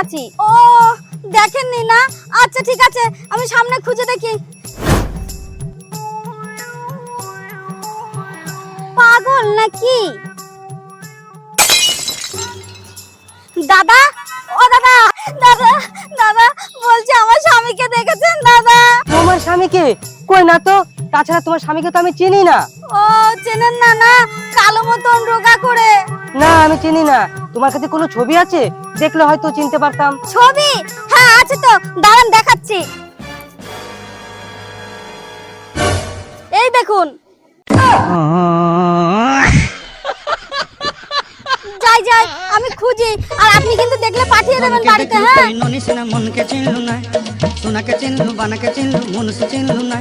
আছি। ও দেখেননি না? আচ্ছা ঠিক আছে, আমি সামনে খুঁজে দেখি। পাগল নাকি? দাদা, ও দাদা, দাদা, দাদা বলছি আমার স্বামীকে দেখেছেন দাদা? তোমার স্বামীকে? কই না তো, তাছাড়া তোমার স্বামীকে তো আমি চিনি না। ও চেনেন না? না, কালো মতন রোগা করে। না আমি চিনি না। তোমার কাছে কোনো ছবি আছে? দেখলে হয়তো চিনতে পারতাম। ছবি? হ্যাঁ আছে তো, দাঁড়ান দেখাচ্ছি। এই দেখুন। যাই যাই, আমি খুঁজি, আর আপনি কিন্তু দেখলে পাঠিয়ে দেবেন বাড়িতে। হ্যাঁ মনকে চিনলু না, সোনাকে চিনলু, বানাকে চিনলু, মনুষ্য চিনলু না।